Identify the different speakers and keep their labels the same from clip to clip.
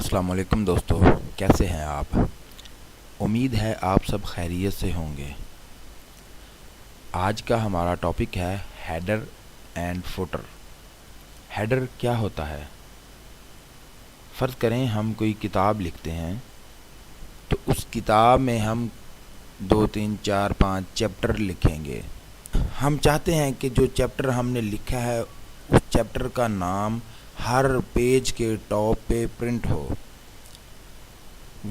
Speaker 1: السلام علیکم دوستو، کیسے ہیں آپ؟ امید ہے آپ سب خیریت سے ہوں گے۔ آج کا ہمارا ٹاپک ہے ہیڈر اینڈ فوٹر۔ ہیڈر کیا ہوتا ہے؟ فرض کریں ہم کوئی کتاب لکھتے ہیں تو اس کتاب میں ہم 2 3 4 5 چیپٹر لکھیں گے۔ ہم چاہتے ہیں کہ جو چیپٹر ہم نے لکھا ہے اس چیپٹر کا نام ہر پیج کے ٹاپ پہ پرنٹ ہو۔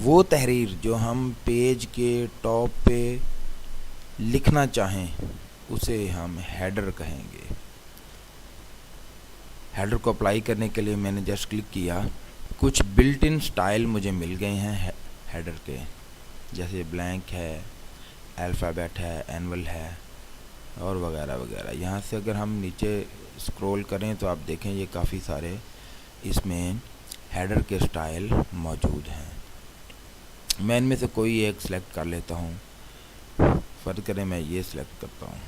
Speaker 1: وہ تحریر جو ہم پیج کے ٹاپ پہ لکھنا چاہیں اسے ہم ہیڈر کہیں گے۔ ہیڈر کو اپلائی کرنے کے لیے میں نے جسٹ کلک کیا۔ کچھ بلٹ ان سٹائل مجھے مل گئے ہیں ہیڈر کے، جیسے بلینک ہے، الفابیٹ ہے، اینول ہے اور وغیرہ وغیرہ۔ یہاں سے اگر ہم نیچے اسکرول کریں تو آپ دیکھیں یہ کافی سارے اس میں ہیڈر کے سٹائل موجود ہیں۔ میں ان میں سے کوئی ایک سلیکٹ کر لیتا ہوں۔ فرض کریں میں یہ سلیکٹ کرتا ہوں،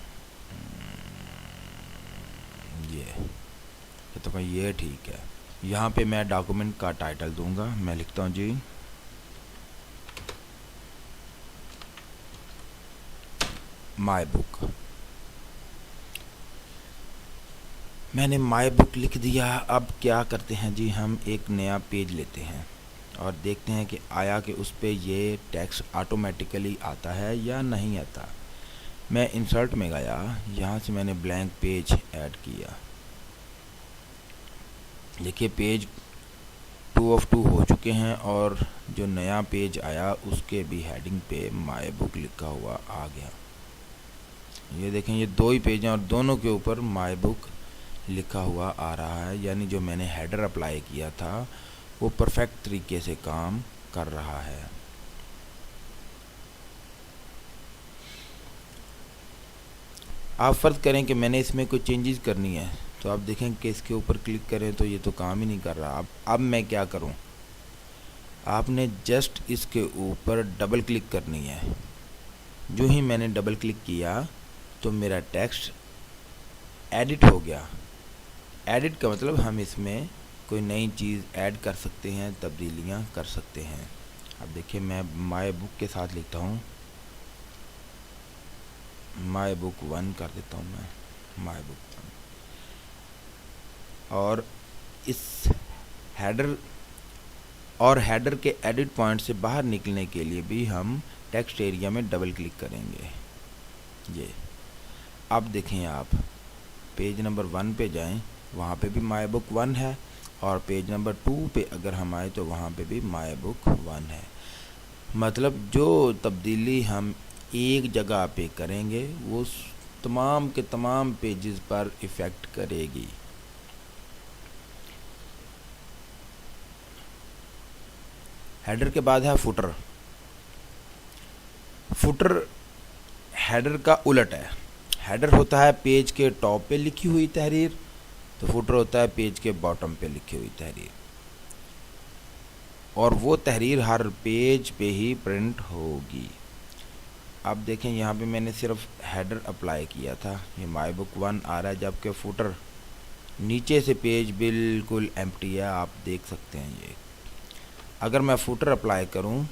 Speaker 1: یہ ٹھیک ہے۔ یہاں پہ میں ڈاکومنٹ کا ٹائٹل دوں گا۔ میں لکھتا ہوں جی مائی بک۔ میں نے مائی بک لکھ دیا۔ اب کیا کرتے ہیں جی، ہم ایک نیا پیج لیتے ہیں اور دیکھتے ہیں کہ آیا کہ اس پہ یہ ٹیکسٹ آٹومیٹیکلی آتا ہے یا نہیں آتا۔ میں انسرٹ میں گیا، یہاں سے میں نے بلینک پیج ایڈ کیا۔ دیکھیے پیج 2 of 2 ہو چکے ہیں اور جو نیا پیج آیا اس کے بھی ہیڈنگ پہ مائی بک لکھا ہوا آ گیا۔ یہ دیکھیں یہ 2 ہی پیج ہیں اور دونوں کے اوپر مائی بک لکھا ہوا آ رہا ہے، یعنی جو میں نے ہیڈر اپلائی کیا تھا وہ پرفیکٹ طریقے سے کام کر رہا ہے۔ آپ فرض کریں کہ میں نے اس میں کوئی چینجز کرنی ہے تو آپ دیکھیں کہ اس کے اوپر کلک کریں تو یہ تو کام ہی نہیں کر رہا۔ اب میں کیا کروں؟ آپ نے جسٹ اس کے اوپر ڈبل کلک کرنی ہے۔ جو ہی میں نے ڈبل کلک کیا تو میرا ٹیکسٹ ایڈٹ ہو گیا۔ ایڈٹ کا مطلب ہم اس میں کوئی نئی چیز ایڈ کر سکتے ہیں، تبدیلیاں کر سکتے ہیں۔ اب دیکھیں میں مائی بک کے ساتھ لکھتا ہوں، مائی بک 1 کر دیتا ہوں، میں مائی بک 1۔ اور اس ہیڈر کے ایڈٹ پوائنٹ سے باہر نکلنے کے لیے بھی ہم ٹیکسٹ ایریا میں ڈبل کلک کریں گے۔ اب دیکھیں آپ پیج نمبر 1 پہ جائیں، وہاں پہ بھی مائی بک 1 ہے، اور پیج نمبر 2 پہ اگر ہم آئیں تو وہاں پہ بھی مائی بک 1 ہے۔ مطلب جو تبدیلی ہم ایک جگہ پہ کریں گے وہ تمام کے تمام پیجز پر ایفیکٹ کرے گی۔ ہیڈر کے بعد ہے فوٹر۔ فوٹر ہیڈر کا الٹ ہے۔ ہیڈر ہوتا ہے پیج کے ٹاپ پہ لکھی ہوئی تحریر، تو فوٹر ہوتا ہے پیج کے باٹم پہ لکھی ہوئی تحریر، اور وہ تحریر ہر پیج پہ ہی پرنٹ ہوگی۔ اب دیکھیں یہاں پہ میں نے صرف ہیڈر اپلائی کیا تھا، یہ مائی بک 1 آ رہا ہے، جبکہ فوٹر نیچے سے پیج بالکل ایمپٹی ہے، آپ دیکھ سکتے ہیں۔ یہ اگر میں فوٹر اپلائی کروں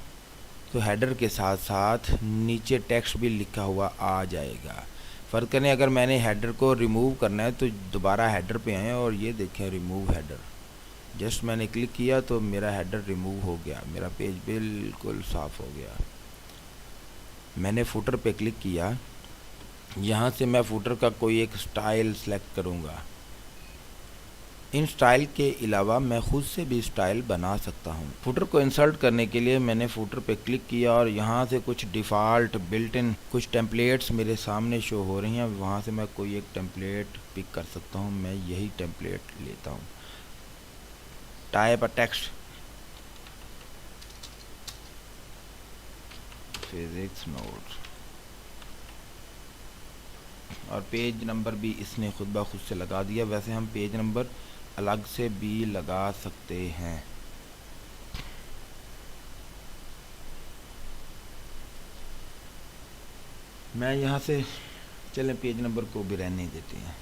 Speaker 1: تو ہیڈر کے ساتھ ساتھ نیچے ٹیکسٹ بھی لکھا ہوا آ جائے گا۔ فرض کریں اگر میں نے ہیڈر کو ریموو کرنا ہے تو دوبارہ ہیڈر پہ آئیں اور یہ دیکھیں ریموو ہیڈر، جسٹ میں نے کلک کیا تو میرا ہیڈر ریموو ہو گیا، میرا پیج بالکل صاف ہو گیا۔ میں نے فوٹر پہ کلک کیا، یہاں سے میں فوٹر کا کوئی ایک سٹائل سلیکٹ کروں گا۔ ان سٹائل کے علاوہ میں خود سے بھی سٹائل بنا سکتا ہوں۔ فوٹر کو انسرٹ کرنے کے لیے میں نے فوٹر پہ کلک کیا اور یہاں سے کچھ ڈیفالٹ بلٹ ان کچھ ٹیمپلیٹس میرے سامنے شو ہو رہی ہیں، وہاں سے میں کوئی ایک ٹیمپلیٹ پک کر سکتا ہوں۔ میں یہی ٹیمپلیٹ لیتا ہوں، type a text, physics note, اور پیج نمبر بھی اس نے خود بخود سے لگا دیا۔ ویسے ہم پیج نمبر الگ سے بھی لگا سکتے ہیں۔ میں یہاں سے چلیں پیج نمبر کو بھی رہنے دیتے ہیں،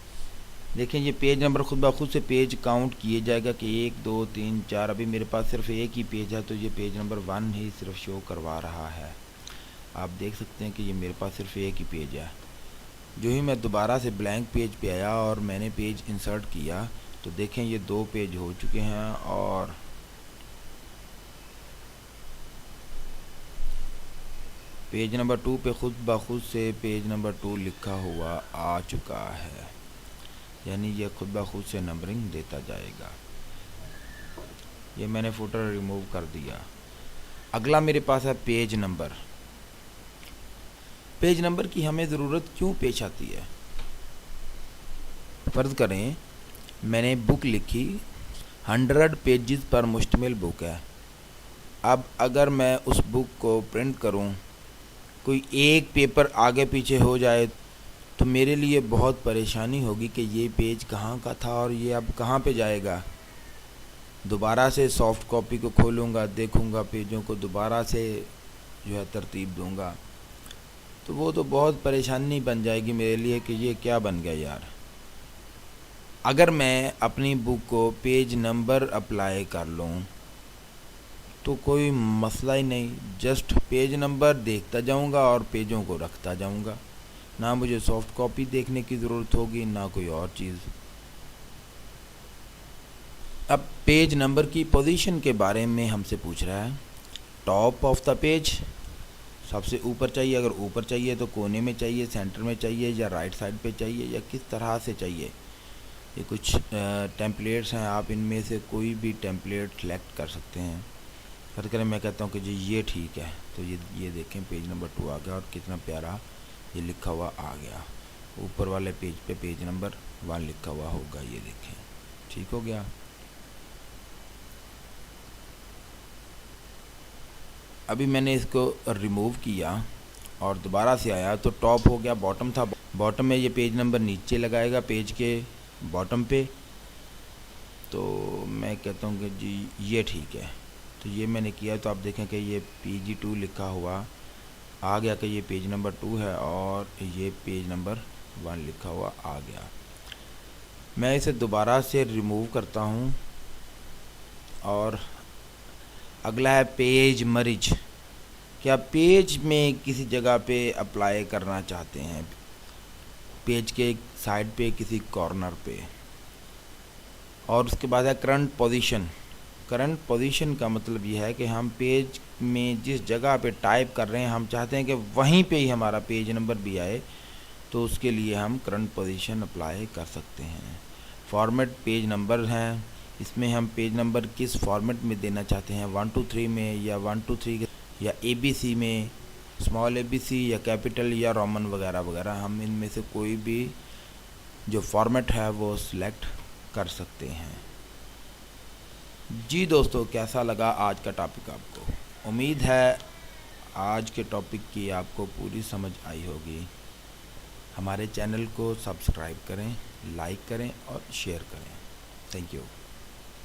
Speaker 1: دیکھیں یہ پیج نمبر خود بخود سے پیج کاؤنٹ کیے جائے گا کہ 1 2 3 4. ابھی میرے پاس صرف ایک ہی پیج ہے تو یہ پیج نمبر 1 ہی صرف شو کروا رہا ہے. آپ دیکھ سکتے ہیں کہ یہ میرے پاس صرف ایک ہی پیج ہے. جو ہی میں دوبارہ سے بلینک پیج پہ آیا اور میں نے پیج انسرٹ کیا تو دیکھیں یہ 2 پیج ہو چکے ہیں اور پیج نمبر 2 پہ خود بخود سے پیج نمبر 2 لکھا ہوا آ چکا ہے. یعنی یہ خود بخود سے نمبرنگ دیتا جائے گا. یہ میں نے فوٹر ریموو کر دیا. اگلا میرے پاس ہے پیج نمبر. پیج نمبر کی ہمیں ضرورت کیوں پیش آتی ہے؟ فرض کریں میں نے بک لکھی 100 پیجز پر مشتمل بک ہے. اب اگر میں اس بک کو پرنٹ کروں کوئی ایک پیپر آگے پیچھے ہو جائے تو میرے لیے بہت پریشانی ہوگی کہ یہ پیج کہاں کا تھا اور یہ اب کہاں پہ جائے گا. دوبارہ سے سافٹ کاپی کو کھولوں گا، دیکھوں گا پیجوں کو، دوبارہ سے جو ہے ترتیب دوں گا تو وہ تو بہت پریشانی بن جائے گی میرے لیے کہ یہ کیا بن گیا یار. اگر میں اپنی بک کو پیج نمبر اپلائی کر لوں تو کوئی مسئلہ ہی نہیں. جسٹ پیج نمبر دیکھتا جاؤں گا اور پیجوں کو رکھتا جاؤں گا. نہ مجھے سافٹ کاپی دیکھنے کی ضرورت ہوگی نہ کوئی اور چیز. اب پیج نمبر کی پوزیشن کے بارے میں ہم سے پوچھ رہا ہے. ٹاپ آف دا پیج سب سے اوپر چاہیے. اگر اوپر چاہیے تو کونے میں چاہیے، سینٹر میں چاہیے یا رائٹ سائڈ پہ چاہیے یا کس طرح سے چاہیے. یہ کچھ ٹیمپلیٹس ہیں، آپ ان میں سے کوئی بھی ٹیمپلیٹ سلیکٹ کر سکتے ہیں. فرض کریں میں کہتا ہوں کہ جی یہ ٹھیک ہے تو یہ دیکھیں پیج نمبر 2 آ گیا اور کتنا پیارا یہ لکھا ہوا آ گیا. اوپر والے پیج پہ پیج نمبر 1 لکھا ہوا ہوگا. یہ دیکھیں ٹھیک ہو گیا. ابھی میں نے اس کو ریموو کیا اور دوبارہ سے آیا تو ٹاپ ہو گیا، باٹم تھا. باٹم میں یہ پیج نمبر نیچے لگائے گا پیج کے باٹم پہ. تو میں کہتا ہوں کہ جی یہ ٹھیک ہے. تو یہ میں نے کیا تو آپ دیکھیں کہ یہ PG2 لکھا ہوا آ گیا کہ یہ پیج نمبر 2 ہے اور یہ پیج نمبر 1 لکھا ہوا آ گیا. میں اسے دوبارہ سے ریموو کرتا ہوں اور اگلا ہے پیج مرج. کیا پیج میں کسی جگہ پہ اپلائی کرنا چاہتے ہیں، پیج کے سائڈ پہ کسی کارنر پہ. اور اس کے بعد ہے کرنٹ پوزیشن. کرنٹ پوزیشن کا مطلب یہ ہے کہ ہم پیج میں جس جگہ پہ ٹائپ کر رہے ہیں ہم چاہتے ہیں کہ وہیں پہ ہی ہمارا پیج نمبر بھی آئے تو اس کے لیے ہم کرنٹ پوزیشن اپلائی کر سکتے ہیں. فارمیٹ پیج نمبر ہیں، اس میں ہم پیج نمبر کس فارمیٹ میں دینا چاہتے ہیں، 1 2 3 میں یا 1 2 3 یا ABC میں، اسمال ABC یا کیپٹل یا رومن وغیرہ وغیرہ. ہم ان میں سے کوئی بھی جو فارمیٹ ہے وہ سلیکٹ کر سکتے ہیں. جی دوستو، کیسا لگا آج کا ٹاپک آپ کو؟ امید ہے آج کے ٹاپک کی آپ کو پوری سمجھ آئی ہوگی. ہمارے چینل کو سبسکرائب کریں، لائک کریں اور شیئر کریں. Thank you.